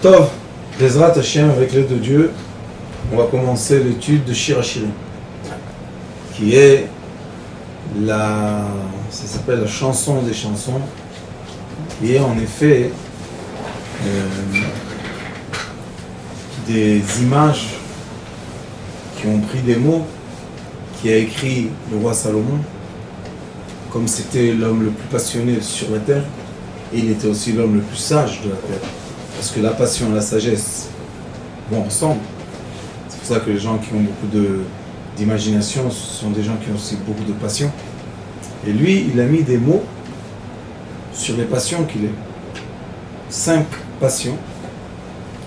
Tov, Bezrat Hashem, avec l'aide de Dieu, on va commencer l'étude de Shir HaShirim, qui est ça s'appelle la chanson des chansons, qui est en effet des images qui ont pris des mots, qui a écrit le roi Salomon, comme c'était l'homme le plus passionné sur la terre, et il était aussi l'homme le plus sage de la terre. Parce que la passion et la sagesse vont ensemble. C'est pour ça que les gens qui ont beaucoup d'imagination, ce sont des gens qui ont aussi beaucoup de passion. Et lui, il a mis des mots sur les passions qu'il est. 5 passions.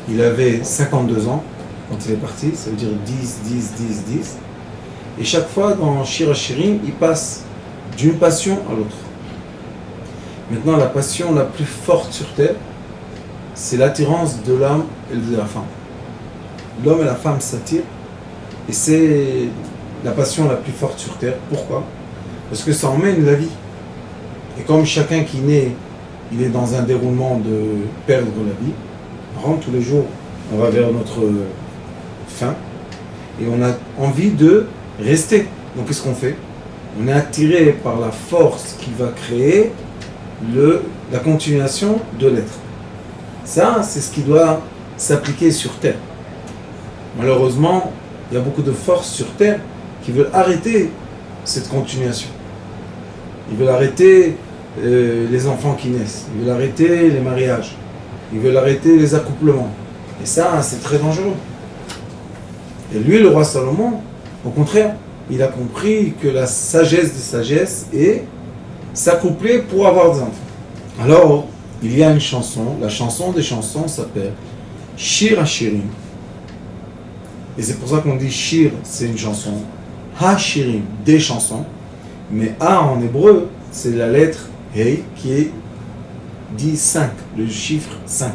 Il avait 52 ans quand il est parti, ça veut dire 10, 10, 10, 10. Et chaque fois dans Shir HaShirim, il passe d'une passion à l'autre. Maintenant, la passion la plus forte sur terre, c'est l'attirance de l'homme et de la femme. L'homme et la femme s'attirent, et c'est la passion la plus forte sur terre. Pourquoi? Parce que ça emmène la vie. Et comme chacun qui naît, il est dans un déroulement de perdre la vie, par exemple, tous les jours, on va vers notre fin, et on a envie de rester. Donc qu'est-ce qu'on fait? On est attiré par la force qui va créer la continuation de l'être. Ça, c'est ce qui doit s'appliquer sur Terre. Malheureusement, il y a beaucoup de forces sur Terre qui veulent arrêter cette continuation. Ils veulent arrêter les enfants qui naissent. Ils veulent arrêter les mariages. Ils veulent arrêter les accouplements. Et ça, c'est très dangereux. Et lui, le roi Salomon, au contraire, il a compris que la sagesse des sagesses est s'accoupler pour avoir des enfants. Alors, il y a une chanson, la chanson des chansons s'appelle Shir HaShirim. Et c'est pour ça qu'on dit Shir, c'est une chanson. HaShirim, des chansons. Mais A en hébreu, c'est la lettre Hey qui dit 5, le chiffre 5.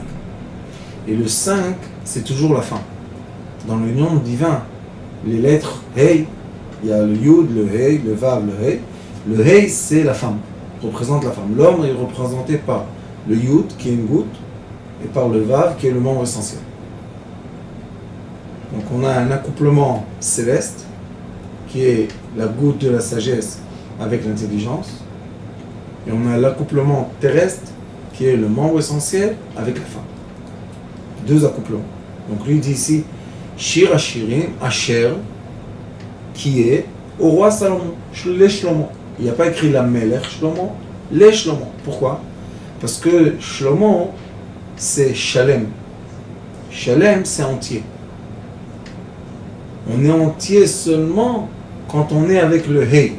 Et le 5, c'est toujours la fin. Dans le nom divin, les lettres Hey, il y a le Yud, le Hey, le Vav, le Hey. Le Hey, c'est la femme, représente la femme. L'homme est représenté par le Yud, qui est une goutte, et par le Vav, qui est le membre essentiel. Donc on a un accouplement céleste, qui est la goutte de la sagesse avec l'intelligence, et on a l'accouplement terrestre, qui est le membre essentiel avec la femme. 2 accouplements. Donc lui dit ici, Shir HaShirim, Asher, qui est au roi Salomon, les Shlomo. Il n'y a pas écrit la Melech Shlomo, les Shlomo. Pourquoi? Parce que Shlomo, c'est Shalem. Shalem, c'est entier. On est entier seulement quand on est avec le Hey.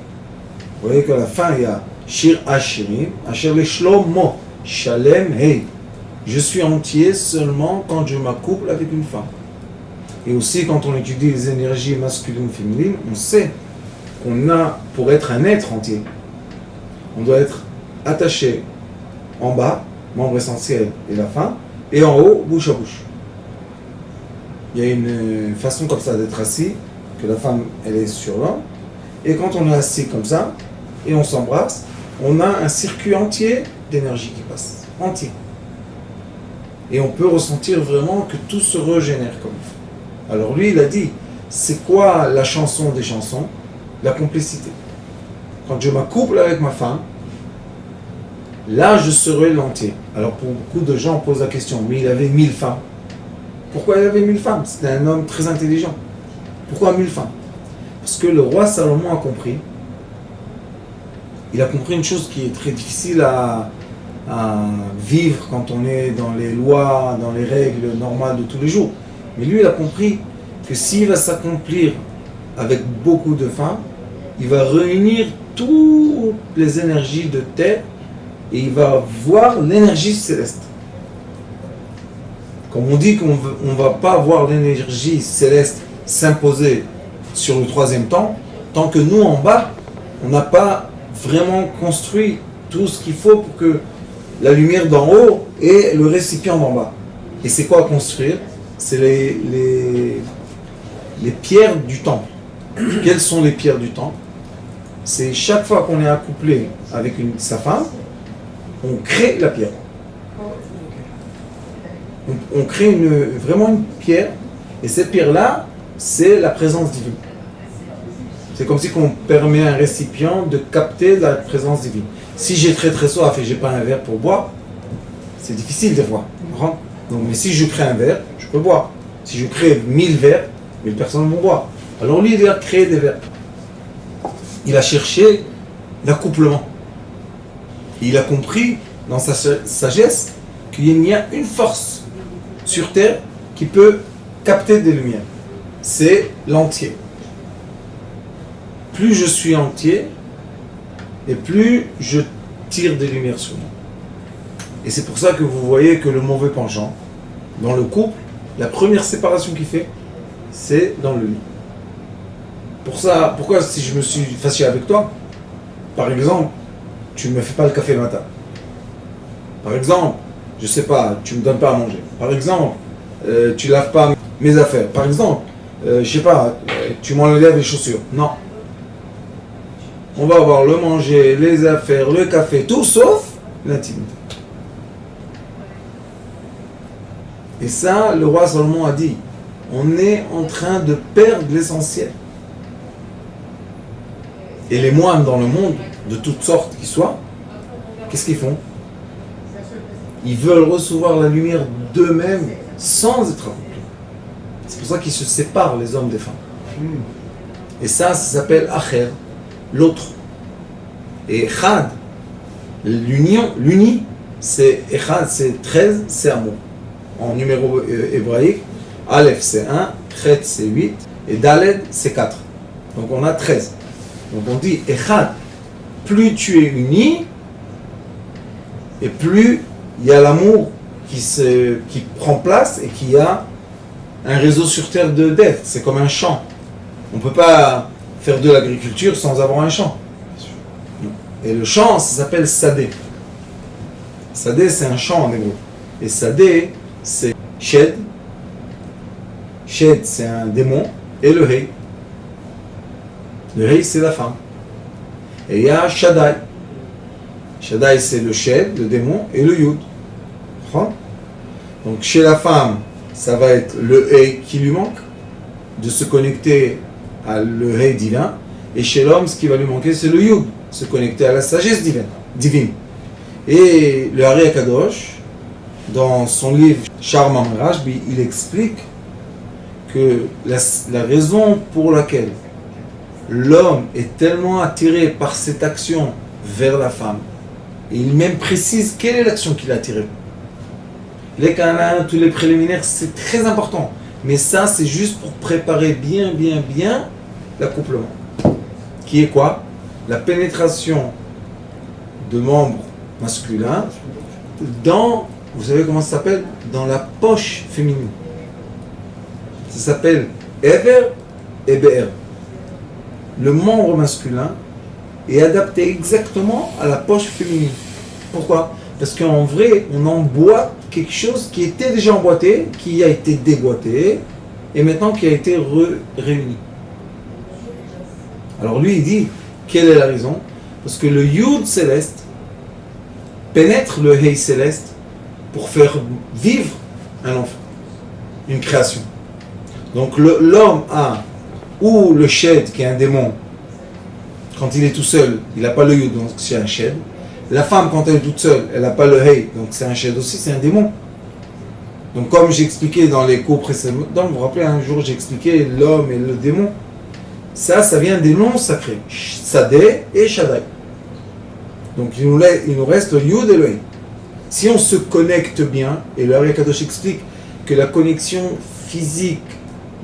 Vous voyez qu'à la fin, il y a Shir HaShirim, Asher les Shlomo, Shalem, Hey. Je suis entier seulement quand je m'accouple avec une femme. Et aussi, quand on étudie les énergies masculines et féminines, on sait qu'on a, pour être un être entier, on doit être attaché en bas, membre essentiel et la femme, et en haut, bouche à bouche. Il y a une façon comme ça d'être assis, que la femme, elle est sur l'homme, et quand on est assis comme ça, et on s'embrasse, on a un circuit entier d'énergie qui passe, entier. Et on peut ressentir vraiment que tout se régénère comme il faut. Alors lui, il a dit, c'est quoi la chanson des chansons? La complicité. Quand je m'accouple avec ma femme, là je serai l'entier. Alors pour beaucoup de gens, on pose la question, mais il avait 1000 femmes. Pourquoi il avait 1000 femmes? C'était un homme très intelligent. Pourquoi 1000 femmes? Parce que le roi Salomon a compris. Il a compris une chose qui est très difficile à vivre quand on est dans les lois, dans les règles normales de tous les jours. Mais lui, il a compris que s'il va s'accomplir avec beaucoup de femmes, il va réunir toutes les énergies de terre et il va voir l'énergie céleste. Comme on dit qu'on ne va pas voir l'énergie céleste s'imposer sur le 3e temps, tant que nous, en bas, on n'a pas vraiment construit tout ce qu'il faut pour que la lumière d'en haut et le récipient d'en bas. Et c'est quoi construire? C'est les pierres du temple. Quelles sont les pierres du temple? C'est chaque fois qu'on est accouplé avec sa femme, on crée la pierre. on crée vraiment une pierre, et cette pierre-là, c'est la présence divine. C'est comme si on permet à un récipient de capter la présence divine. Si j'ai très très soif et j'ai pas un verre pour boire, c'est difficile de boire. Donc, mais si je crée un verre, je peux boire. Si je crée 1000 verres, 1000 personnes vont boire. Alors lui, il a créé des verres. Il a cherché l'accouplement. Il a compris dans sa sagesse qu'il y a une force sur Terre qui peut capter des lumières. C'est l'entier. Plus je suis entier, et plus je tire des lumières sur moi. Et c'est pour ça que vous voyez que le mauvais penchant, dans le couple, la première séparation qu'il fait, c'est dans le lit. Pour ça, pourquoi si je me suis fâché avec toi, par exemple, tu ne me fais pas le café le matin. Par exemple, je sais pas, tu me donnes pas à manger. Par exemple, tu laves pas mes affaires. Par exemple, je sais pas, tu m'enlèves les chaussures. Non. On va avoir le manger, les affaires, le café, tout sauf l'intimité. Et ça, le roi Salomon a dit, on est en train de perdre l'essentiel. Et les moines dans le monde, de toutes sortes qu'ils soient, qu'est-ce qu'ils font? Ils veulent recevoir la lumière d'eux-mêmes sans être accomplis. C'est pour ça qu'ils se séparent les hommes des femmes. Et ça s'appelle Acher, l'autre. Et Echad, l'uni, c'est Echad, c'est 13, c'est amour. En numéro hébraïque, Aleph c'est 1, Chet c'est 8, et Daled c'est 4. Donc on a 13. Donc on dit Echad, plus tu es uni, et plus il y a l'amour qui prend place et qui a un réseau sur terre d'être. C'est comme un champ. On ne peut pas faire de l'agriculture sans avoir un champ. Et le champ, ça s'appelle Sadé. Sadé, c'est un champ en hébreu. Et Sadé, c'est Shed. Shed, c'est un démon. Et le Hei. Le Hei, c'est la femme. Et il y a Shaddai. Shaddai, c'est le Shed, le démon, et le Yud. Donc chez la femme, ça va être le Hei qui lui manque, de se connecter à le Hei divin. Et chez l'homme, ce qui va lui manquer, c'est le Yud, se connecter à la sagesse divine. Et le Hari Akadosh, dans son livre Sharma Rashbi, il explique que la raison pour laquelle l'homme est tellement attiré par cette action vers la femme, et il même précise quelle est l'action qu'il a attirée. Les câlins, tous les préliminaires, c'est très important. Mais ça, c'est juste pour préparer bien l'accouplement. Qui est quoi? La pénétration de membres masculins dans, vous savez comment ça s'appelle? Dans la poche féminine. Ça s'appelle Ever et Be'er. Le membre masculin est adapté exactement à la poche féminine. Pourquoi? Parce qu'en vrai, on emboîte quelque chose qui était déjà emboîté, qui a été déboîté, et maintenant qui a été réuni. Alors lui, il dit, quelle est la raison? Parce que le Yud céleste pénètre le Hei céleste pour faire vivre un enfant, une création. Donc l'homme a, ou le Shed, qui est un démon, quand il est tout seul, il n'a pas le Yud, donc c'est un Shed. La femme, quand elle est toute seule, elle n'a pas le Hei, donc c'est un Shed aussi, c'est un démon. Donc comme j'ai expliqué dans les cours précédents, vous vous rappelez, un jour j'ai expliqué l'homme et le démon. Ça vient des noms sacrés, Sadeh et Shaddai. Donc il nous reste le Yud et le Hei. Si on se connecte bien, et le Hari Kadosh explique que la connexion physique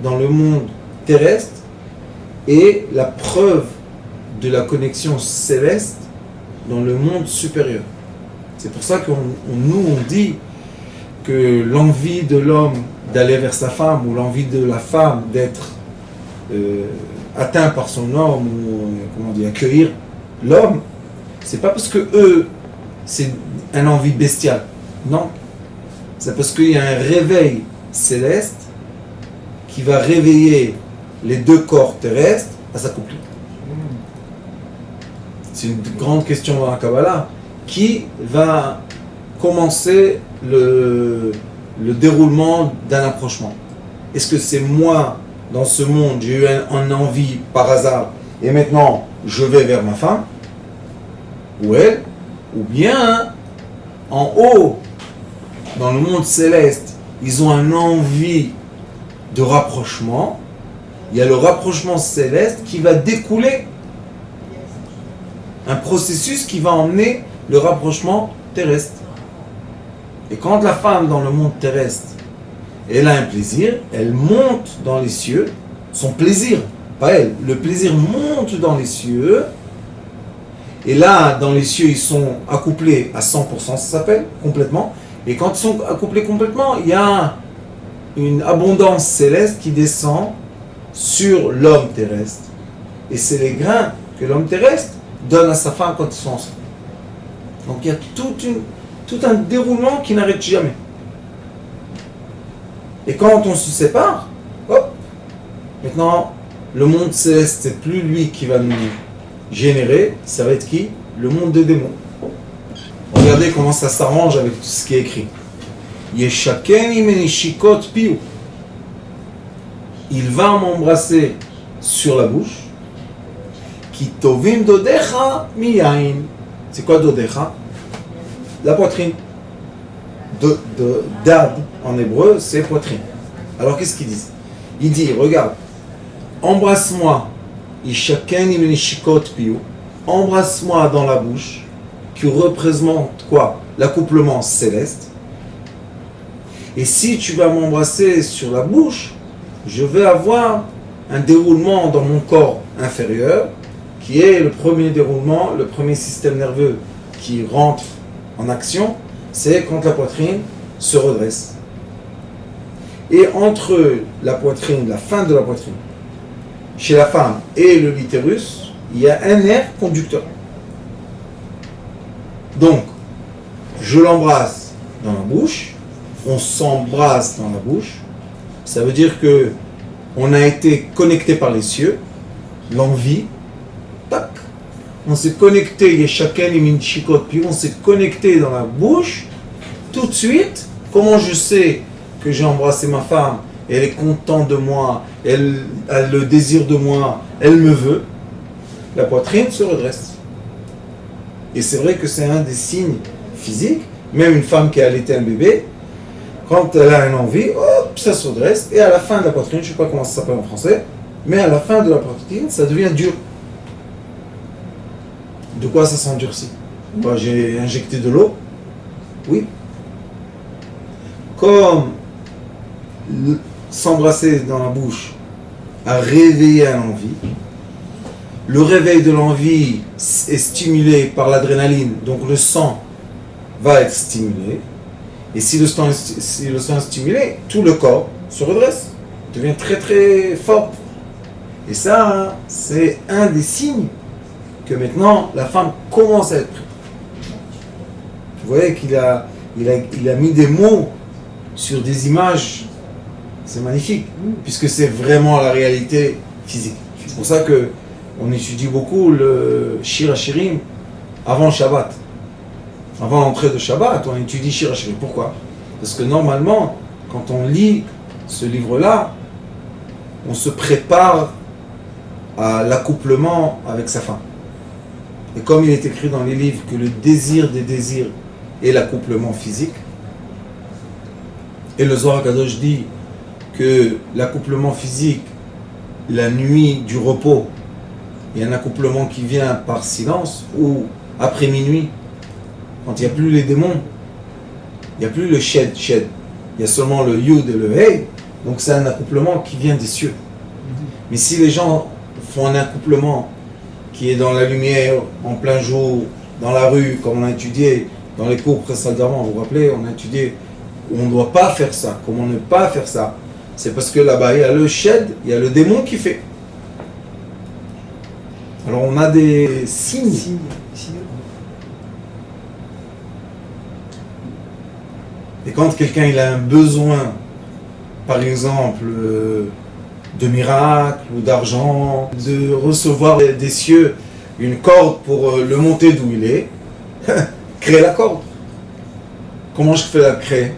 dans le monde terrestre est la preuve de la connexion céleste dans le monde supérieur. C'est pour ça qu'on dit que l'envie de l'homme d'aller vers sa femme ou l'envie de la femme d'être atteint par son homme ou accueillir l'homme, c'est pas parce que eux c'est une envie bestiale, non, c'est parce qu'il y a un réveil céleste qui va réveiller les deux corps terrestres à s'accomplir. C'est une grande question dans la Kabbalah. Qui va commencer le déroulement d'un approchement. Est-ce que c'est moi, dans ce monde, j'ai eu une envie par hasard, et maintenant je vais vers ma femme, ou elle, ou bien en haut, dans le monde céleste, ils ont une envie de rapprochement, il y a le rapprochement céleste qui va découler un processus qui va emmener le rapprochement terrestre. Et quand la femme dans le monde terrestre, elle a un plaisir, elle monte dans les cieux, son plaisir, pas elle, le plaisir monte dans les cieux, et là, dans les cieux, ils sont accouplés à 100%, ça s'appelle, complètement, et quand ils sont accouplés complètement, il y a une abondance céleste qui descend sur l'homme terrestre. Et c'est les grains que l'homme terrestre donne à sa femme quand ils sont ensemble. Donc il y a tout un déroulement qui n'arrête jamais. Et quand on se sépare, hop, maintenant le monde céleste, c'est plus lui qui va nous générer, ça va être qui? Le monde des démons. Regardez comment ça s'arrange avec tout ce qui est écrit. Yeshakeni menishikot piu. Il va m'embrasser sur la bouche. Ki tovim dodecha miyain. C'est quoi dodecha? La poitrine. Dad en hébreu, c'est poitrine. Alors qu'est-ce qu'il dit? Il dit, regarde, embrasse-moi. Yeshakeni menishikot piu. Embrasse-moi dans la bouche, qui représente quoi? L'accouplement céleste. Et si tu vas m'embrasser sur la bouche, je vais avoir un déroulement dans mon corps inférieur, qui est le premier déroulement, le premier système nerveux qui rentre en action, c'est quand la poitrine se redresse. Et entre la poitrine, la fin de la poitrine, chez la femme et le l'utérus, il y a un nerf conducteur. Donc, je l'embrasse dans la bouche, on s'embrasse dans la bouche, ça veut dire que on a été connecté par les cieux, l'envie, tac, on s'est connecté, puis on s'est connecté dans la bouche, tout de suite, comment je sais que j'ai embrassé ma femme, elle est contente de moi, elle a le désir de moi, elle me veut, la poitrine se redresse. Et c'est vrai que c'est un des signes physiques, même une femme qui a allaité un bébé, quand elle a une envie, hop, ça se redresse, et à la fin de la poitrine, je ne sais pas comment ça s'appelle en français, mais à la fin de la poitrine, ça devient dur. De quoi ça s'endurcit? J'ai injecté de l'eau? Oui. Comme s'embrasser dans la bouche a réveillé l'envie, le réveil de l'envie est stimulé par l'adrénaline, donc le sang va être stimulé. Et si le sang est stimulé, tout le corps se redresse, devient très très fort. Et ça, c'est un des signes que maintenant la femme commence à être prête. Vous voyez qu'il a mis des mots sur des images, c'est magnifique, puisque c'est vraiment la réalité physique. C'est pour ça que on étudie beaucoup le Shir HaShirim avant Shabbat. Avant l'entrée de Shabbat, on étudie Shir HaShirim. Pourquoi? Parce que normalement, quand on lit ce livre-là, on se prépare à l'accouplement avec sa femme. Et comme il est écrit dans les livres que le désir des désirs est l'accouplement physique, et le Zohar HaKadosh dit que l'accouplement physique, la nuit du repos, il y a un accouplement qui vient par silence, ou après minuit, quand il n'y a plus les démons, il n'y a plus le shed, il y a seulement le yud et le hey, donc c'est un accouplement qui vient des cieux. Mais si les gens font un accouplement qui est dans la lumière, en plein jour, dans la rue, comme on a étudié dans les cours précédemment, vous vous rappelez, on a étudié où on ne doit pas faire ça, comment ne pas faire ça, c'est parce que là-bas il y a le shed, il y a le démon qui fait. Alors on a des signes. Et quand quelqu'un il a un besoin, par exemple, de miracle ou d'argent, de recevoir des cieux une corde pour le monter d'où il est, créer la corde. Comment je fais la créer?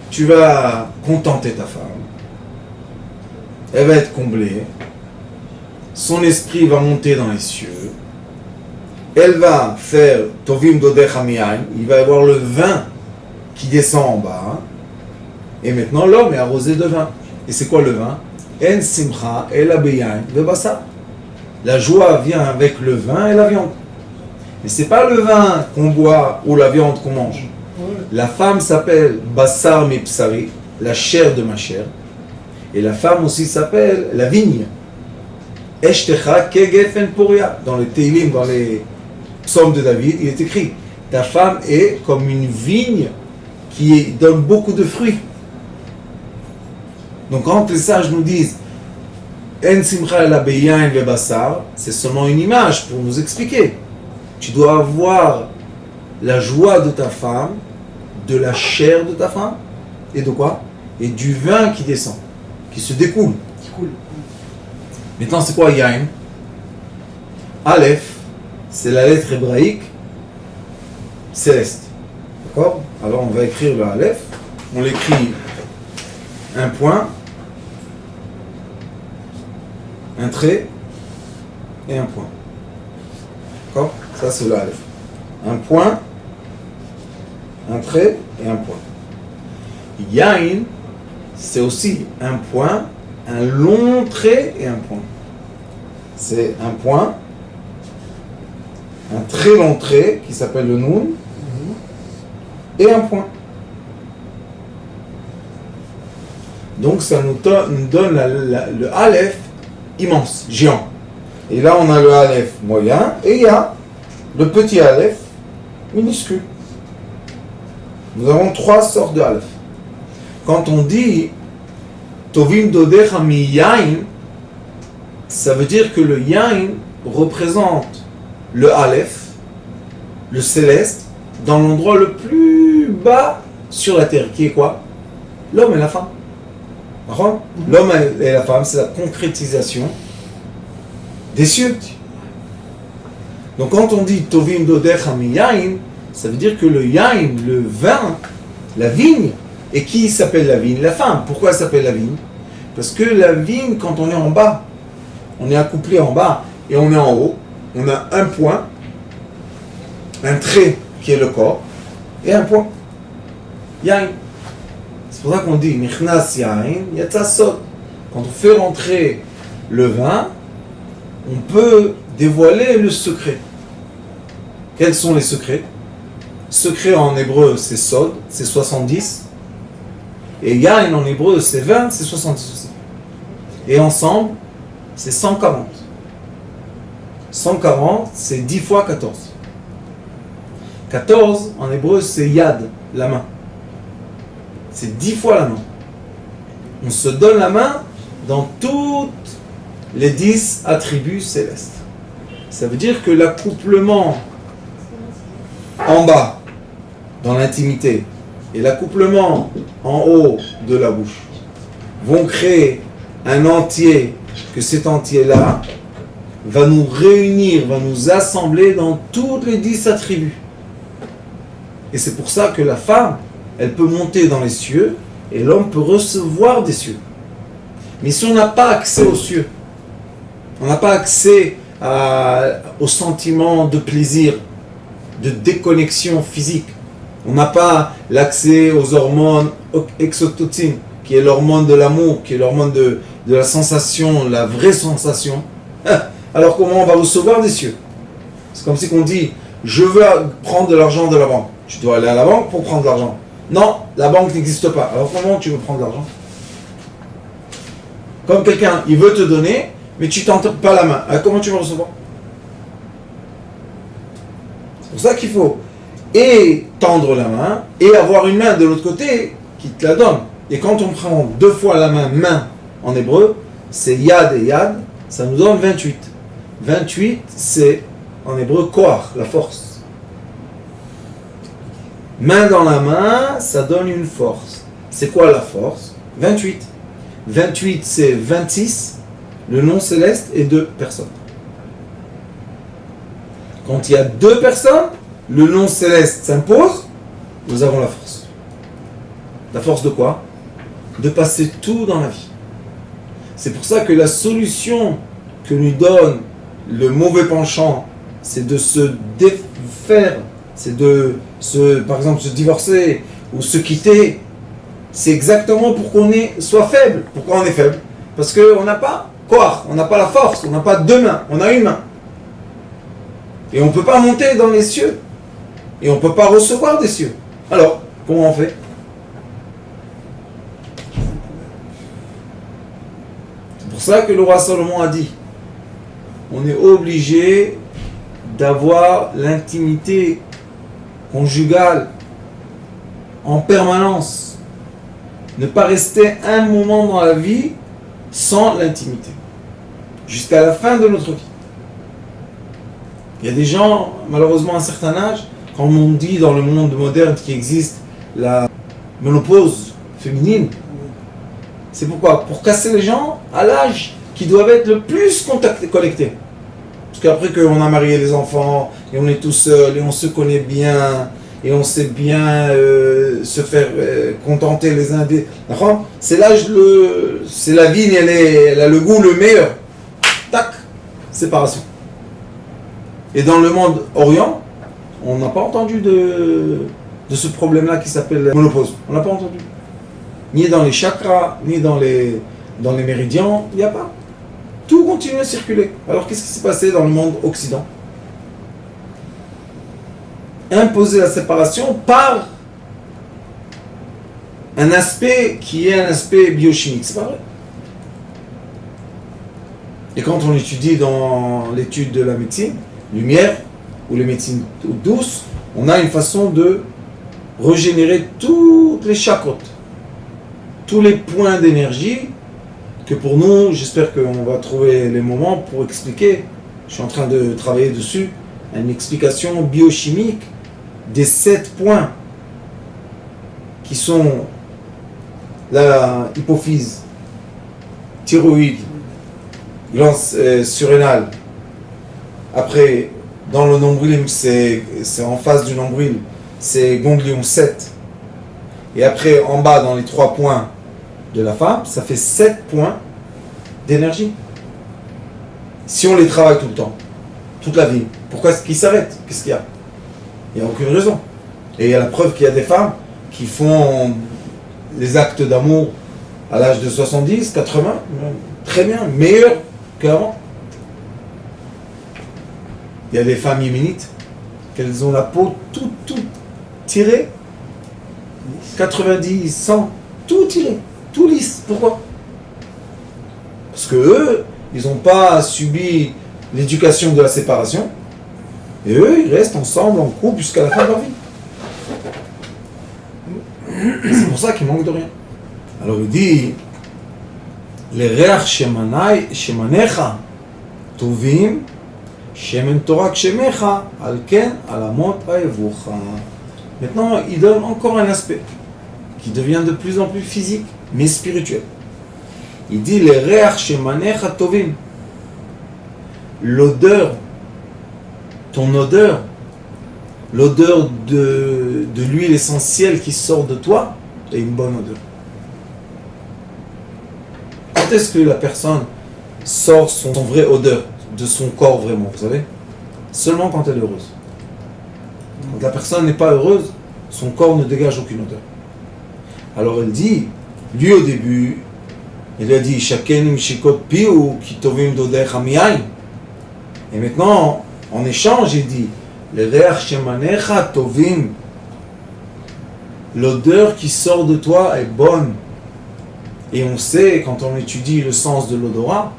tu vas contenter ta femme, elle va être comblée, son esprit va monter dans les cieux, elle va faire Tovim Dodech Amiyain, il va y avoir le vin qui descend en bas, et maintenant l'homme est arrosé de vin. Et c'est quoi le vin? En simcha el abeyain vebasa. La joie vient avec le vin et la viande. Mais c'est pas le vin qu'on boit ou la viande qu'on mange. La femme s'appelle Basar Mipsari, la chair de ma chair. Et la femme aussi s'appelle la vigne. Eshtecha kegefen poria. Dans les Teilim, dans les psaumes de David, il est écrit: ta femme est comme une vigne qui donne beaucoup de fruits. Donc quand les sages nous disent En simcha el abeyain vebasar, c'est seulement une image pour nous expliquer. Tu dois avoir la joie de ta femme, de la chair de ta femme, et de quoi? Et du vin qui descend, qui se découle. Qui coule. Maintenant, c'est quoi Yain? Aleph, c'est la lettre hébraïque céleste. D'accord? Alors on va écrire le Aleph. On l'écrit un point, un trait et un point. D'accord? Ça c'est le Aleph. Un point, un trait et un point. Yain, c'est aussi un point, un long trait et un point. C'est un point, un très long trait qui s'appelle le Noun et un point. Donc ça nous donne le Aleph immense, géant. Et là on a le Aleph moyen et il y a le petit Aleph minuscule. Nous avons trois sortes de Aleph. Quand on dit Tovim Dodecha mi Yain, ça veut dire que le Yain représente le Aleph, le céleste, dans l'endroit le plus bas sur la terre, qui est quoi? L'homme et la femme. L'homme et la femme, c'est la concrétisation des cieux. Donc quand on dit Tovim Dodecha mi Yain, ça veut dire que le Yain, le vin, la vigne, et qui s'appelle la vigne? La femme. Pourquoi elle s'appelle la vigne? Parce que la vigne, quand on est en bas, on est accouplé en bas et on est en haut, on a un point, un trait qui est le corps, et un point. Yain. C'est pour ça qu'on dit Michnas Yain, Yatsa Sod. Quand on fait rentrer le vin, on peut dévoiler le secret. Quels sont les secrets? Secret en hébreu c'est Sod, c'est 70. Et Yain en hébreu c'est 20, c'est 70 aussi. Et ensemble, c'est 140. 140, c'est 10 fois 14. 14 en hébreu c'est Yad, la main. C'est 10 fois la main. On se donne la main dans toutes les 10 attributs célestes. Ça veut dire que l'accouplement en bas, dans l'intimité, et l'accouplement en haut de la bouche vont créer un entier, que cet entier-là va nous réunir, va nous assembler dans toutes les 10 attributs. Et c'est pour ça que la femme, elle peut monter dans les cieux, et l'homme peut recevoir des cieux. Mais si on n'a pas accès aux cieux, on n'a pas accès au sentiment de plaisir, de déconnexion physique, on n'a pas l'accès aux hormones exotoxines, qui est l'hormone de l'amour, qui est l'hormone de la sensation, la vraie sensation, alors comment on va recevoir des cieux? C'est comme si on dit, je veux prendre de l'argent de la banque. Tu dois aller à la banque pour prendre de l'argent. Non, la banque n'existe pas. Alors comment tu veux prendre de l'argent? Comme quelqu'un, il veut te donner, mais tu ne tends pas la main. Alors comment tu vas recevoir? C'est pour ça qu'il faut et tendre la main, et avoir une main de l'autre côté qui te la donne. Et quand on prend deux fois la main en hébreu, c'est yad et yad, ça nous donne 28. 28, c'est en hébreu koach, la force. Main dans la main, ça donne une force. C'est quoi la force? 28. 28, c'est 26, le nom céleste, et 2 personnes. Quand il y a 2 personnes, le nom céleste s'impose, nous avons la force. La force de quoi? De passer tout dans la vie. C'est pour ça que la solution que nous donne le mauvais penchant, c'est de se défaire, c'est de par exemple se divorcer ou se quitter. C'est exactement pour qu'on soit faible. Pourquoi on est faible? Parce qu'on n'a pas quoi, on n'a pas la force, on n'a pas deux mains, on a une main. Et on ne peut pas monter dans les cieux. Et on ne peut pas recevoir des cieux. Alors, comment on fait? C'est pour ça que le roi Salomon a dit, on est obligé d'avoir l'intimité conjugale en permanence. Ne pas rester un moment dans la vie sans l'intimité. Jusqu'à la fin de notre vie. Il y a des gens, malheureusement à un certain âge, quand on dit dans le monde moderne qu'il existe la ménopause féminine, c'est pourquoi? Pour casser les gens à l'âge qui doivent être le plus connectés. Parce qu'après qu'on a marié les enfants, et on est tout seul, et on se connaît bien, et on sait bien se faire contenter les uns des... C'est l'âge, c'est la vigne, elle a le goût le meilleur. Tac, séparation. Et dans le monde orient, on n'a pas entendu de ce problème-là qui s'appelle la ménopause. On n'a pas entendu. Ni dans les chakras, ni dans les méridiens, il n'y a pas. Tout continue à circuler. Alors qu'est-ce qui s'est passé dans le monde occident? Imposer la séparation par un aspect qui est un aspect biochimique. C'est pas vrai. Et quand on étudie dans l'étude de la médecine, lumière, ou les médecines douces, on a une façon de régénérer toutes les chakras, tous les points d'énergie, que pour nous, j'espère qu'on va trouver les moments pour expliquer, je suis en train de travailler dessus, une explication biochimique des 7 points qui sont la hypophyse, thyroïde, glande surrénale. Après, dans le nombril, c'est en face du nombril, c'est ganglion 7. Et après, en bas, dans les 3 points de la femme, ça fait 7 points d'énergie. Si on les travaille tout le temps, toute la vie, pourquoi est-ce qu'ils s'arrêtent? Qu'est-ce qu'il y a? Il n'y a aucune raison. Et il y a la preuve qu'il y a des femmes qui font les actes d'amour à l'âge de 70, 80, très bien, meilleurs qu'avant. Il y a des femmes yéménites, qu'elles ont la peau tout tirée, 90, 100, tout tiré, tout lisse. Pourquoi? Parce que eux, ils n'ont pas subi l'éducation de la séparation, et eux, ils restent ensemble, en couple, jusqu'à la fin de leur vie. Et c'est pour ça qu'ils manquent de rien. Alors il dit, les reach shemanecha tovim shemen Torah kshemecha alken alamot aevucha. Maintenant, il donne encore un aspect qui devient de plus en plus physique, mais spirituel. Il dit les reach shemanecha tovim. L'odeur, ton odeur, l'odeur de l'huile essentielle qui sort de toi, est une bonne odeur. Quand est-ce que la personne sort son vraie odeur de son corps vraiment, vous savez? Seulement quand elle est heureuse. Quand la personne n'est pas heureuse, son corps ne dégage aucune odeur. Alors elle dit, lui au début, il a dit Shaken shikot piu ki tovim dodecha miyain. Et maintenant, en échange, il dit le reach shemanecha tovim. L'odeur qui sort de toi est bonne. Et on sait, quand on étudie le sens de l'odorat,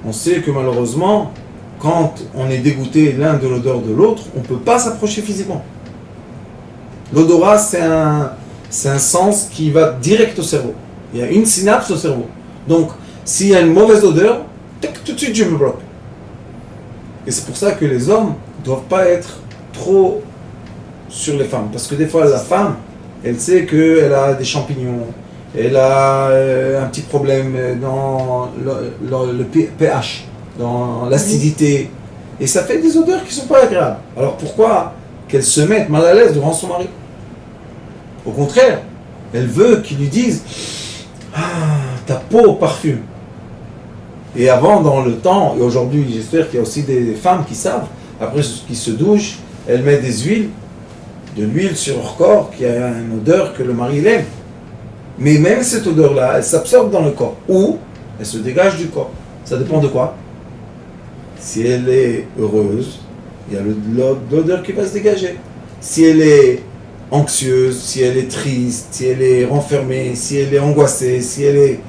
on sait que malheureusement, quand on est dégoûté l'un de l'odeur de l'autre, on ne peut pas s'approcher physiquement. L'odorat, c'est un sens qui va direct au cerveau. Il y a une synapse au cerveau. Donc, s'il y a une mauvaise odeur, tout de suite je me bloque. Et c'est pour ça que les hommes ne doivent pas être trop sur les femmes. Parce que des fois, la femme, elle sait qu'elle a des champignons, elle a un petit problème dans le pH, dans l'acidité. Et ça fait des odeurs qui ne sont pas agréables. Alors pourquoi qu'elle se mette mal à l'aise devant son mari? Au contraire, Elle veut qu'il lui dise ah, ta peau parfume. Et avant, dans le temps, et aujourd'hui, j'espère qu'il y a aussi des femmes qui savent, après qu'ils se douchent, elles mettent de l'huile sur leur corps qui a une odeur que le mari aime. Mais même cette odeur-là, elle s'absorbe dans le corps ou elle se dégage du corps. Ça dépend de quoi? Si elle est heureuse, il y a l'odeur qui va se dégager. Si elle est anxieuse, si elle est triste, si elle est renfermée, si elle est angoissée, si elle est...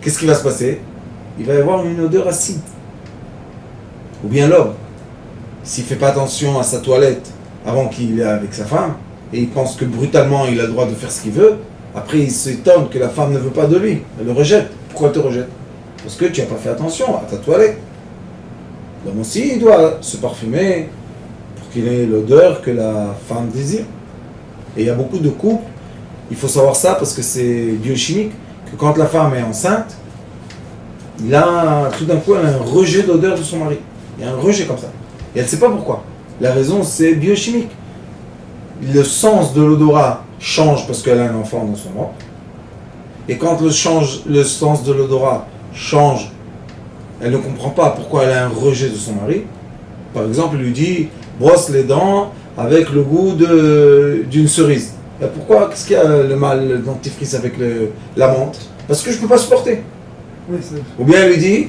Qu'est-ce qui va se passer? Il va y avoir une odeur acide. Ou bien l'homme, s'il ne fait pas attention à sa toilette avant qu'il est avec sa femme, et il pense que brutalement il a le droit de faire ce qu'il veut, après il s'étonne que la femme ne veut pas de lui, elle le rejette. Pourquoi elle te rejette? Parce que tu n'as pas fait attention à ta toilette. L'homme aussi, il doit se parfumer pour qu'il ait l'odeur que la femme désire. Et il y a beaucoup de couples, il faut savoir ça parce que c'est biochimique, que quand la femme est enceinte, tout d'un coup, elle a un rejet d'odeur de son mari. Il y a un rejet comme ça. Et elle ne sait pas pourquoi. La raison, c'est biochimique. Le sens de l'odorat change parce qu'elle a un enfant dans son ventre. Et quand le sens de l'odorat change, elle ne comprend pas pourquoi elle a un rejet de son mari. Par exemple, il lui dit « brosse les dents avec le goût d'une cerise ». Pourquoi? Qu'est-ce qu'il y a le mal, le dentifrice avec la menthe? Parce que je ne peux pas supporter. Oui, ou bien elle lui dit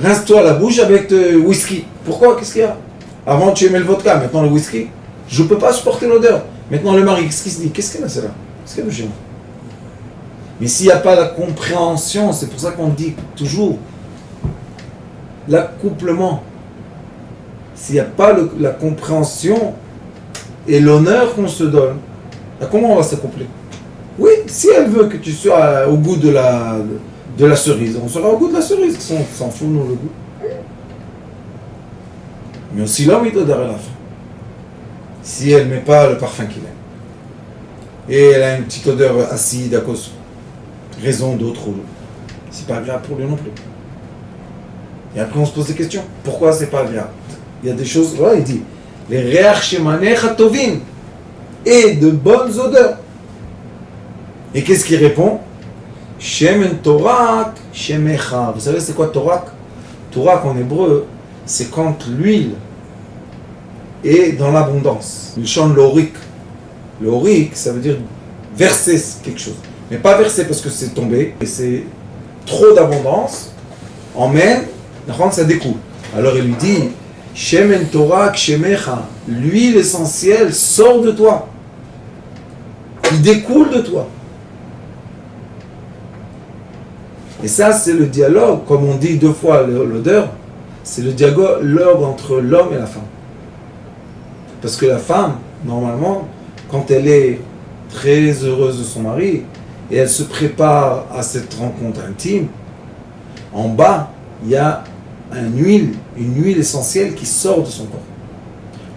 rince-toi la bouche avec le whisky. Pourquoi? Qu'est-ce qu'il y a? Avant tu aimais le vodka, maintenant le whisky. Je ne peux pas supporter l'odeur. Maintenant le mari, qu'est-ce qu'il se dit? Qu'est-ce qu'elle a celle-là? Qu'est-ce qu'elle veut chez moi? Mais s'il n'y a pas la compréhension, c'est pour ça qu'on dit toujours l'accouplement. S'il n'y a pas la compréhension et l'honneur qu'on se donne, comment on va s'accoupler? Oui, si elle veut que tu sois au goût de la cerise, on sera au goût de la cerise, on s'en fout, nous, le goût. Mais aussi l'homme, il doit derrière la fin. Si elle ne met pas le parfum qu'il aime. Et elle a une petite odeur acide à cause raison d'autres, c'est pas agréable pour lui non plus. Et après on se pose des questions. Pourquoi c'est pas agréable? Il y a des choses, voilà, il dit les reach shemanecha tovim, et de bonnes odeurs. Et qu'est-ce qu'il répond? Shemen torak shemecha. Vous savez c'est quoi torak? Torak en hébreu, c'est quand l'huile est dans l'abondance. Le chant l'oric. Le oric, ça veut dire verser quelque chose. Mais pas verser parce que c'est tombé, et c'est trop d'abondance, emmène, ça découle. Alors il lui dit, Shemen torak shemecha, l'huile essentielle sort de toi. Il découle de toi. Et ça, c'est le dialogue, comme on dit deux fois l'odeur, c'est le dialogue entre l'homme et la femme. Parce que la femme, normalement, quand elle est très heureuse de son mari, et elle se prépare à cette rencontre intime, en bas, il y a une huile essentielle qui sort de son corps.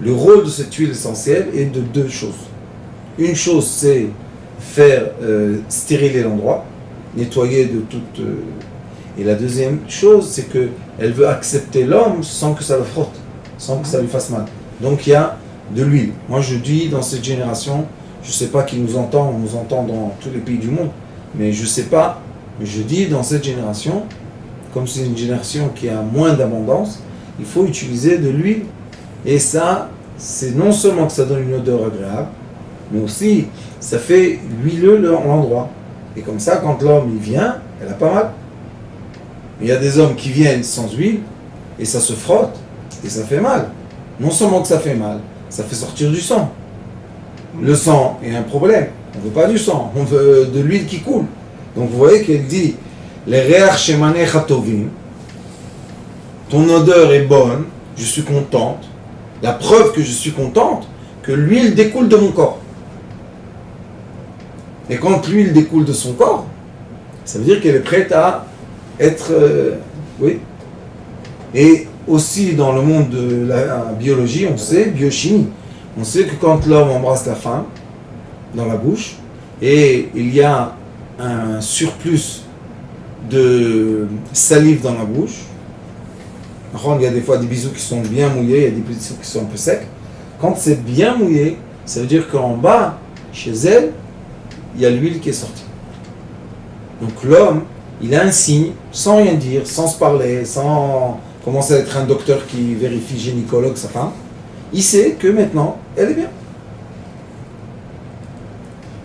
Le rôle de cette huile essentielle est de deux choses. Une chose, c'est faire stériler l'endroit, nettoyer de toute... Et la deuxième chose, c'est qu'elle veut accepter l'homme sans que ça le frotte, sans que ça lui fasse mal. Donc il y a de l'huile. Moi je dis dans cette génération, je ne sais pas qui nous entend, on nous entend dans tous les pays du monde, mais je ne sais pas, mais je dis dans cette génération, comme c'est une génération qui a moins d'abondance, il faut utiliser de l'huile. Et ça, c'est non seulement que ça donne une odeur agréable, mais aussi ça fait huileux l'endroit. Et comme ça, quand l'homme il vient, elle a pas mal. Il y a des hommes qui viennent sans huile, et ça se frotte, et ça fait mal. Non seulement que ça fait mal, ça fait sortir du sang. Le sang est un problème. On ne veut pas du sang, on veut de l'huile qui coule. Donc vous voyez qu'elle dit les reach shemanecha tovim, ton odeur est bonne, je suis contente. La preuve que je suis contente, que l'huile découle de mon corps. Et quand l'huile découle de son corps, ça veut dire qu'elle est prête à être... oui. Et aussi dans le monde de la biologie, on sait, biochimie, on sait que quand l'homme embrasse la femme dans la bouche, et il y a un surplus de salive dans la bouche, il y a des fois des bisous qui sont bien mouillés, il y a des bisous qui sont un peu secs. Quand c'est bien mouillé, ça veut dire qu'en bas, chez elle, il y a l'huile qui est sortie. Donc l'homme, il a un signe, sans rien dire, sans se parler, sans commencer à être un docteur qui vérifie gynécologue sa femme. Il sait que maintenant, elle est bien.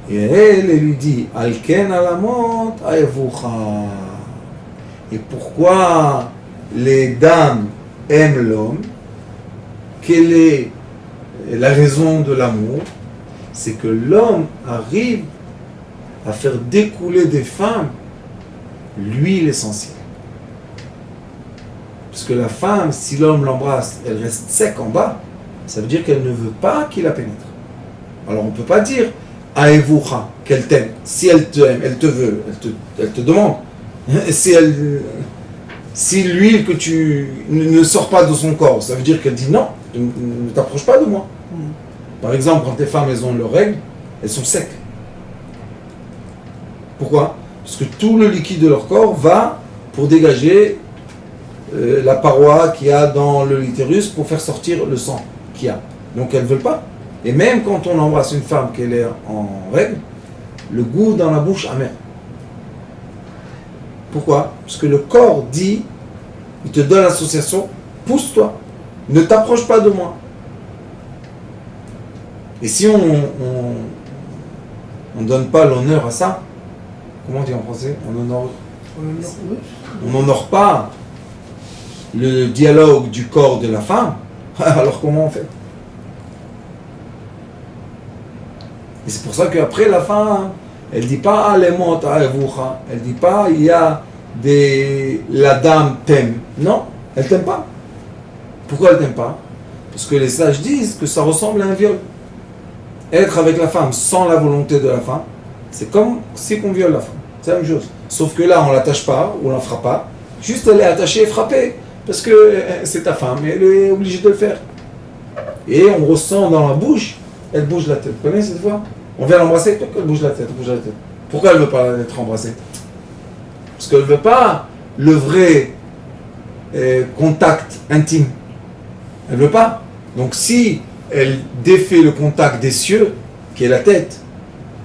Et elle lui dit, Alken alamot aevucha. Et pourquoi les dames aiment l'homme? Quelle est la raison de l'amour? C'est que l'homme arrive à faire découler des femmes l'huile essentielle. Parce que la femme, si l'homme l'embrasse, elle reste sec en bas, ça veut dire qu'elle ne veut pas qu'il la pénètre. Alors on ne peut pas dire Aevucha, qu'elle t'aime. Si elle t'aime, elle te veut, elle te demande. Si l'huile que tu ne sort pas de son corps, ça veut dire qu'elle dit non, ne t'approche pas de moi. Par exemple, quand les femmes elles ont leurs règles, elles sont secs. Pourquoi? Parce que tout le liquide de leur corps va pour dégager la paroi qu'il y a dans le l'utérus pour faire sortir le sang qu'il y a. Donc elles ne veulent pas. Et même quand on embrasse une femme qui est en règle, le goût dans la bouche amer. Pourquoi? Parce que le corps dit, il te donne l'association, pousse-toi, ne t'approche pas de moi. Et si on ne donne pas l'honneur à ça, comment on dit en français? On n'honore pas le dialogue du corps de la femme, alors comment on fait? Et c'est pour ça qu'après la femme, elle ne dit pas les mots ta'evucha, elle ne dit pas il y a la dame t'aime. Non, elle ne t'aime pas. Pourquoi elle ne t'aime pas? Parce que les sages disent que ça ressemble à un viol. Être avec la femme sans la volonté de la femme, c'est comme si on viole la femme. C'est la même chose. Sauf que là, on ne l'attache pas, ou on ne la frappe pas. Juste, elle est attachée et frappée. Parce que c'est ta femme, et elle est obligée de le faire. Et on ressent dans la bouche, elle bouge la tête. Vous connaissez cette fois? On vient l'embrasser, elle bouge la tête, elle bouge la tête. Pourquoi elle ne veut pas être embrassée? Parce qu'elle ne veut pas le vrai contact intime. Elle ne veut pas. Donc si elle défait le contact des cieux, qui est la tête,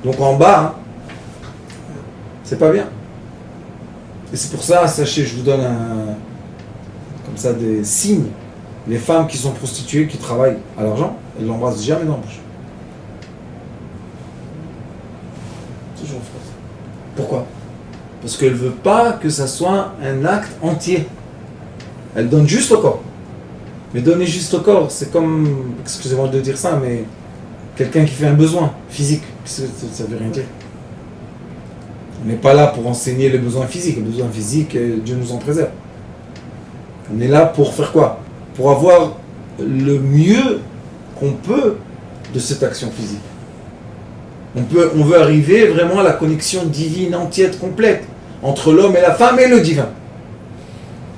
donc en bas, c'est pas bien. Et c'est pour ça, sachez, je vous donne comme ça des signes. Les femmes qui sont prostituées, qui travaillent à l'argent, elles ne l'embrassent jamais dans la bouche. Toujours France. Pourquoi? Parce qu'elle ne veut pas que ça soit un acte entier. Elle donne juste au corps. Mais donner juste au corps, c'est comme, excusez-moi de dire ça, mais quelqu'un qui fait un besoin physique, ça ne veut rien dire. On n'est pas là pour enseigner les besoins physiques. Les besoins physiques, Dieu nous en préserve. On est là pour faire quoi? Pour avoir le mieux qu'on peut de cette action physique. On veut arriver vraiment à la connexion divine entière, complète, entre l'homme et la femme et le divin.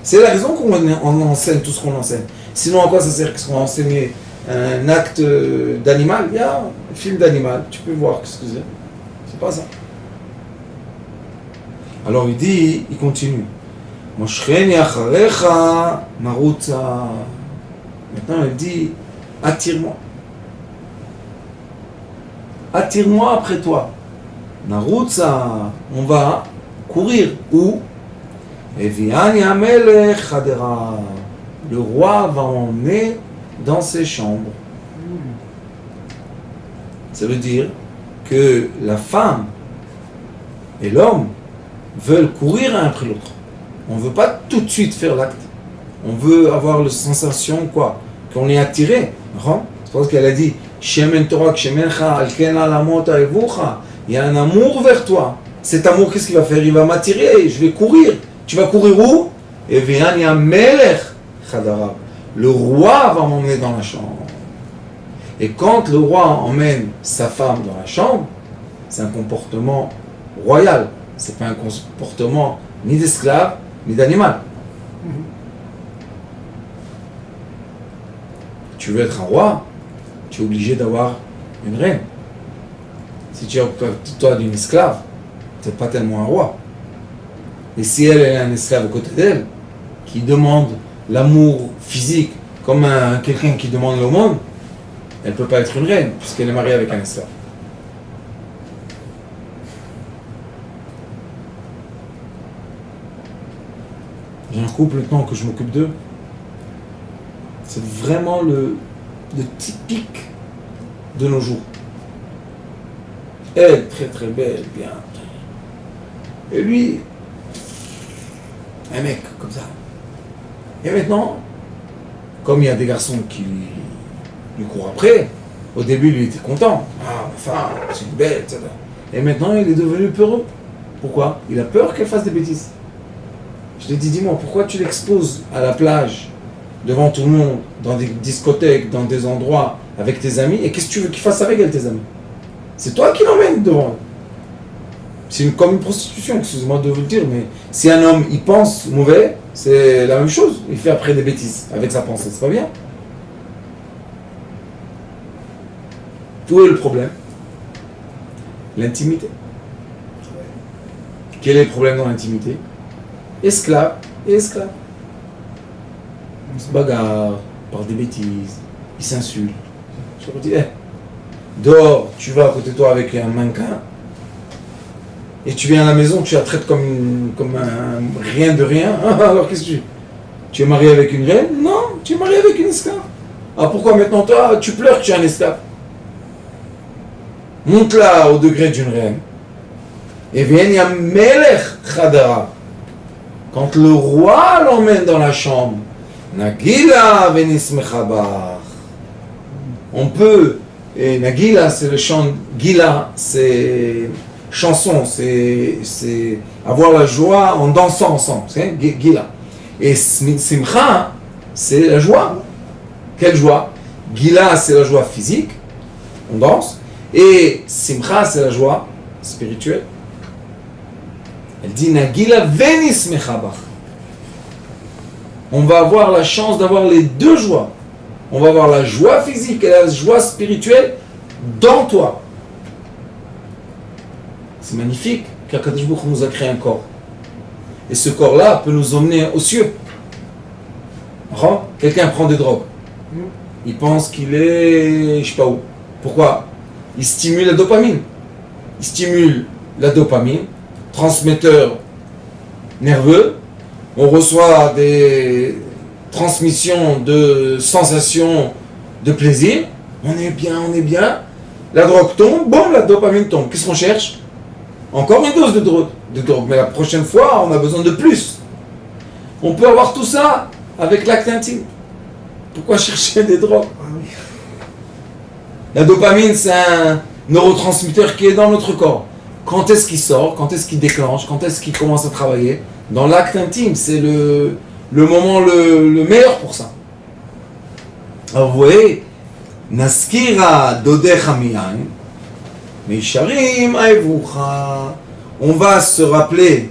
C'est la raison qu'on enseigne tout ce qu'on enseigne. Sinon, à quoi ça sert? Qu'est-ce qu'on va enseigner? Un acte d'animal? Il y a un film d'animal, tu peux voir ce que c'est. C'est pas ça. Alors il continue. Moshcheni acharecha marutza. Maintenant il dit, attire-moi. Attire-moi après toi. Narutza, on va courir. Où? Eviani amelech chadera. Le roi va emmener dans ses chambres. Ça veut dire que la femme et l'homme veulent courir un après l'autre. On ne veut pas tout de suite faire l'acte. On veut avoir la sensation quoi? Qu'on est attiré. C'est pour ça qu'elle a dit Shemen Torah Shemencha Alken Alamot Aevucha. Il y a un amour vers toi. Cet amour, qu'est-ce qu'il va faire? Il va m'attirer. Je vais courir. Tu vas courir où? Et Viani Amelech Chadara. Le roi va m'emmener dans la chambre. Et quand le roi emmène sa femme dans la chambre, c'est un comportement royal. C'est pas un comportement ni d'esclave, ni d'animal. Tu veux être un roi, tu es obligé d'avoir une reine. Si tu as toi d'une esclave, tu n'es pas tellement un roi. Et si elle est un esclave à côté d'elle, qui demande l'amour physique comme quelqu'un qui demande l'aumône, elle ne peut pas être une reine, puisqu'elle est mariée avec un esclave. couple maintenant que je m'occupe d'eux, c'est vraiment le typique de nos jours. Elle, très très belle, bien. Et lui, un mec comme ça. Et maintenant, comme il y a des garçons qui lui courent après, au début, lui était content. Ah, ma femme, c'est une belle, etc. Et maintenant, il est devenu peureux. Pourquoi? Il a peur qu'elle fasse des bêtises. Je lui ai dit, dis-moi, pourquoi tu l'exposes à la plage, devant tout le monde, dans des discothèques, dans des endroits, avec tes amis, et qu'est-ce que tu veux qu'il fasse avec elle, tes amis? C'est toi qui l'emmènes devant elle. C'est comme une prostitution, excusez-moi de vous le dire, mais si un homme, il pense mauvais, c'est la même chose. Il fait après des bêtises avec sa pensée, c'est pas bien. Où est le problème? L'intimité. Quel est le problème dans l'intimité? Esclave et esclave. On se bagarre, parle des bêtises, ils s'insultent. Je leur dis, dehors, tu vas à côté de toi avec un mannequin, et tu viens à la maison, tu la traites comme un rien de rien. Alors qu'est-ce que tu es marié avec une reine? Non, tu es marié avec une esclave. Ah, pourquoi maintenant toi, tu pleures que tu es un esclave? Monte-la au degré d'une reine. Et viens, il y a Melech Chadara. Quand le roi l'emmène dans la chambre, Nagila venis mechabar. On peut, et Nagila c'est le chant, Gila c'est chanson, c'est avoir la joie en dansant ensemble, c'est Gila. Et Simcha c'est la joie. Quelle joie? Gila c'est la joie physique, on danse, et Simcha c'est la joie spirituelle. Elle dit Nagila venis mechabar. On va avoir la chance d'avoir les deux joies. On va avoir la joie physique et la joie spirituelle dans toi. C'est magnifique qu'Akadosh Baruch Hu nous a créé un corps. Et ce corps-là peut nous emmener aux cieux. Quelqu'un prend des drogues. Il pense qu'il est, je sais pas où. Pourquoi? Il stimule la dopamine. Il stimule la dopamine, transmetteur nerveux. On reçoit des transmissions de sensations de plaisir. On est bien. La drogue tombe, bon, la dopamine tombe. Qu'est-ce qu'on cherche? Encore une dose de drogue. Mais la prochaine fois, on a besoin de plus. On peut avoir tout ça avec l'acte intime. Pourquoi chercher des drogues? La dopamine, c'est un neurotransmetteur qui est dans notre corps. Quand est-ce qu'il sort? Quand est-ce qu'il déclenche? Quand est-ce qu'il commence à travailler? Dans l'acte intime, c'est le moment le meilleur pour ça. Alors vous voyez, Naskira dodecha miyain, meisharim aevucha. On va se rappeler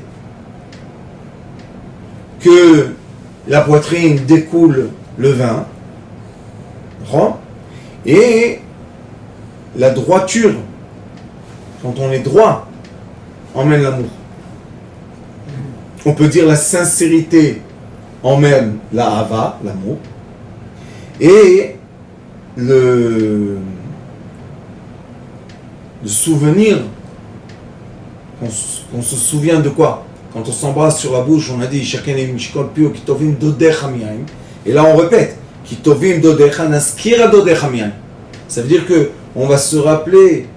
que la poitrine découle le vin, et la droiture, quand on est droit, emmène l'amour. On peut dire la sincérité emmène la hava, l'amour, et le souvenir, on se souvient de quoi? Quand on s'embrasse sur la bouche, on a dit chacun est mishkol pio kitovim dodecha miyain, et là on répète kitovim dodecha naskira dodecha miyain. Ça veut dire que on va se rappeler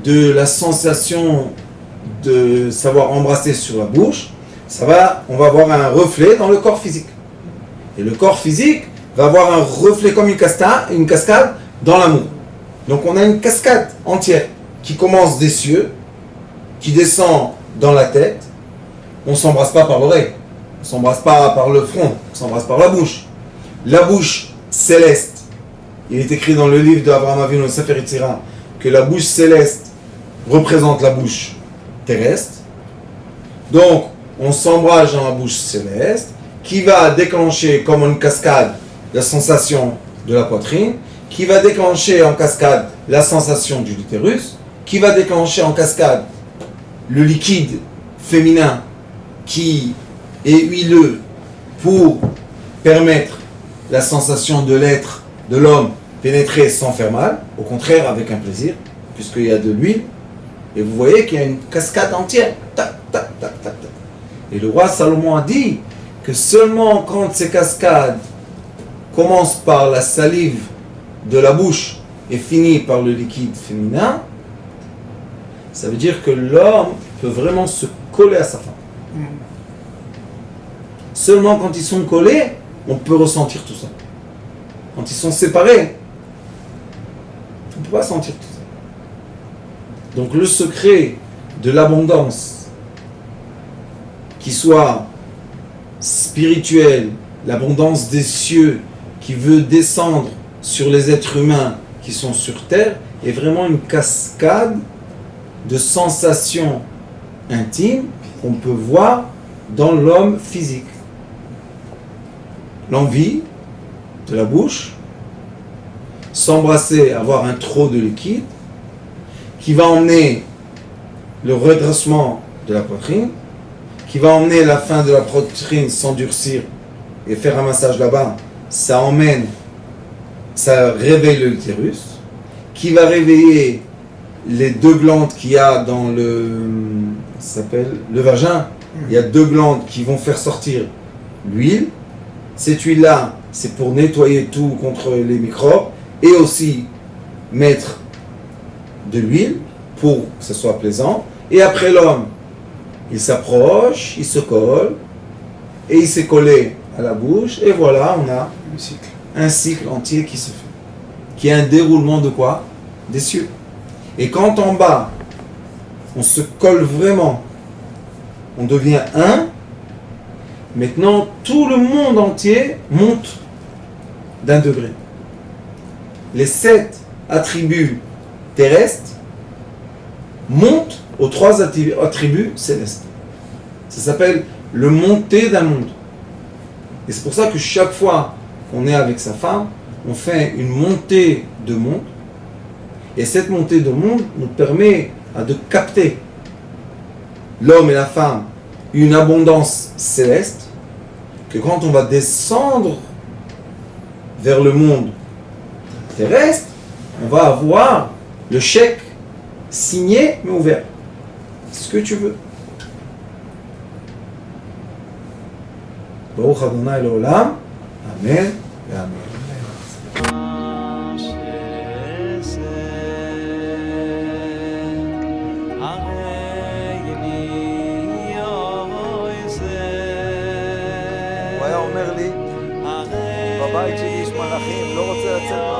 de la sensation de savoir embrasser sur la bouche. On va avoir un reflet dans le corps physique. Et le corps physique va avoir un reflet comme une cascade dans l'amour. Donc on a une cascade entière qui commence des cieux, qui descend dans la tête. On ne s'embrasse pas par l'oreille, on ne s'embrasse pas par le front, on s'embrasse par la bouche. La bouche céleste, il est écrit dans le livre d'Abraham Avinu, Sefer Yetzirah, que la bouche céleste représente la bouche terrestre. Donc, on s'embrase dans la bouche céleste, qui va déclencher comme une cascade la sensation de la poitrine, qui va déclencher en cascade la sensation du utérus, qui va déclencher en cascade le liquide féminin qui est huileux pour permettre la sensation de l'être, de l'homme, pénétrer sans faire mal, au contraire avec un plaisir, puisqu'il y a de l'huile, et vous voyez qu'il y a une cascade entière, tac, tac, tac, tac, tac. Et le roi Salomon a dit que seulement quand ces cascades commencent par la salive de la bouche et finissent par le liquide féminin, ça veut dire que l'homme peut vraiment se coller à sa femme. Seulement quand ils sont collés, on peut ressentir tout ça. Quand ils sont séparés, on ne peut pas sentir tout ça. Donc le secret de l'abondance, qui soit spirituelle, l'abondance des cieux qui veut descendre sur les êtres humains qui sont sur terre, est vraiment une cascade de sensations intimes qu'on peut voir dans l'homme physique. L'envie de la bouche, s'embrasser, avoir un trop de liquide, qui va emmener le redressement de la poitrine, qui va emmener la fin de la poitrine s'endurcir et faire un massage là-bas, ça réveille l'utérus, qui va réveiller les deux glandes qu'il y a dans le vagin. Il y a deux glandes qui vont faire sortir l'huile. Cette huile-là, c'est pour nettoyer tout contre les microbes et aussi mettre de l'huile pour que ce soit plaisant. Et après l'homme, il s'approche, il se colle et il s'est collé à la bouche et voilà, on a un cycle entier qui se fait. Qui est un déroulement de quoi? Des cieux. Et quand en bas, on se colle vraiment, on devient un, maintenant tout le monde entier monte d'un degré. Les 7 attributs terrestres montent aux 3 attributs célestes. Ça s'appelle le monter d'un monde. Et c'est pour ça que chaque fois qu'on est avec sa femme, on fait une montée de monde. Et cette montée de monde nous permet de capter l'homme et la femme une abondance céleste, que quand on va descendre vers le monde terrestre, on va avoir le chèque signé mais ouvert. Ce que tu veux. Baruch Adonai Leolam. Amen et Amen. הוא היה אומר לי, בבית שלי יש מלאכים, לא רוצה לצאת